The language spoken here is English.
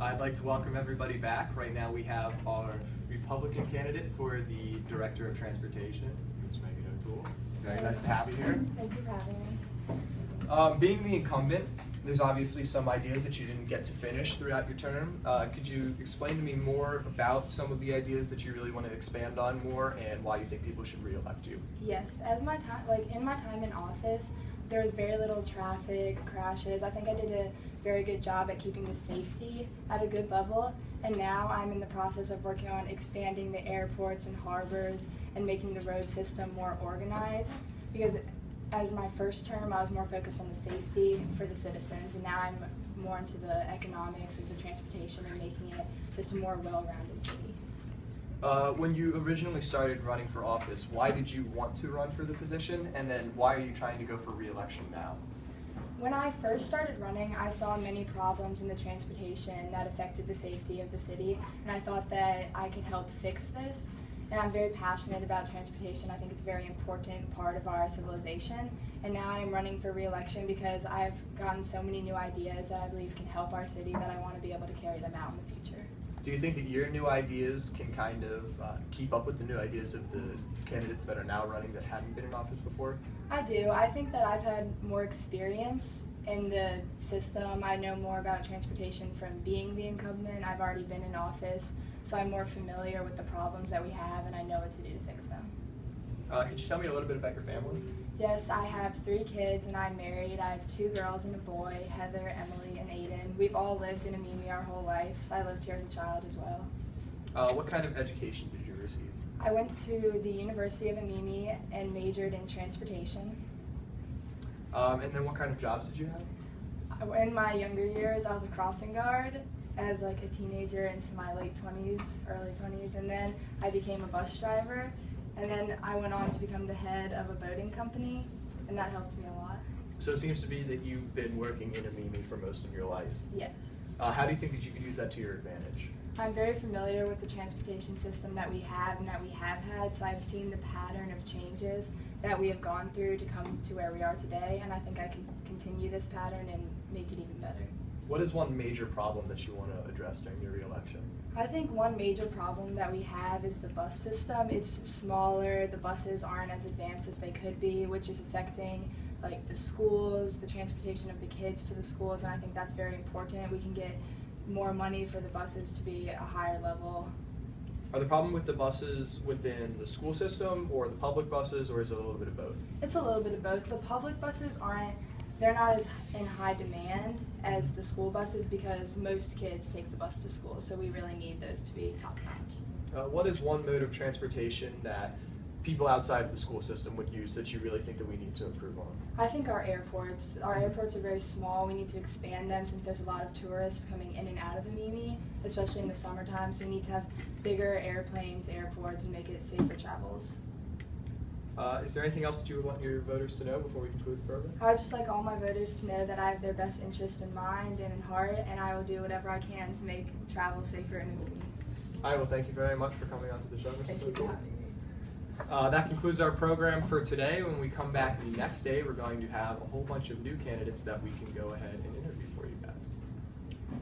I'd like to welcome everybody back. Right now we have our Republican candidate for the Director of Transportation, Ms. Meaghan O'Toole. Very nice to have you here. Thank you for having me. Being the incumbent, there's obviously some ideas that you didn't get to finish throughout your term. Could you explain to me more about some of the ideas that you really want to expand on more and why you think people should re-elect you? Yes, in my time in office, there was very little traffic crashes. I think I did a very good job at keeping the safety at a good level, and now I'm in the process of working on expanding the airports and harbors and making the road system more organized, because as my first term I was more focused on the safety for the citizens, and now I'm more into the economics of the transportation and making it just a more well-rounded city. When you originally started running for office, why did you want to run for the position, and then why are you trying to go for re-election now? When I first started running, I saw many problems in the transportation that affected the safety of the city, and I thought that I could help fix this. And I'm very passionate about transportation. I think it's a very important part of our civilization. And now I'm running for re-election because I've gotten so many new ideas that I believe can help our city that I want to be able to carry them out in the future. Do you think that your new ideas can kind of keep up with the new ideas of the candidates that are now running that haven't been in office before? I do. I think that I've had more experience in the system. I know more about transportation from being the incumbent. I've already been in office, so I'm more familiar with the problems that we have, and I know what to do to fix them. Could you tell me a little bit about your family? Yes, I have 3 kids, and I'm married. I have 2 girls and a boy, Heather, Emily, and Aiden. We've all lived in Amimi our whole life, so I lived here as a child as well. What kind of education did you receive? I went to the University of Amimi and majored in transportation. And then what kind of jobs did you have? In my younger years, I was a crossing guard as like a teenager into my late 20s, early 20s, and then I became a bus driver, and then I went on to become the head of a boating company, and that helped me a lot. So it seems to be that you've been working in Amimi for most of your life. Yes. How do you think that you could use that to your advantage? I'm very familiar with the transportation system that we have and that we have had, so I've seen the pattern of changes that we have gone through to come to where we are today, and I think I can continue this pattern and make it even better. What is one major problem that you want to address during your re-election? I think one major problem that we have is the bus system. It's smaller, the buses aren't as advanced as they could be, which is affecting like the schools, the transportation of the kids to the schools, and I think that's very important. We can get more money for the buses to be at a higher level. Are the problem with the buses within the school system or the public buses, or is it a little bit of both? It's a little bit of both. The public buses they're not as in high demand as the school buses because most kids take the bus to school, so we really need those to be top notch. What is one mode of transportation that people outside of the school system would use that you really think that we need to improve on? I think our airports. Our airports are very small. We need to expand them since there's a lot of tourists coming in and out of Amimi, especially in the summertime, so we need to have bigger airplanes, airports, and make it safer travels. Is there anything else that you would want your voters to know before we conclude the program? I would just like all my voters to know that I have their best interest in mind and in heart, and I will do whatever I can to make travel safer in Amimi. All right, well, thank you very much for coming on to the show, Mrs. Thank you for O'Toole. having me. That concludes our program for today. When we come back the next day, we're going to have a whole bunch of new candidates that we can go ahead and interview for you guys.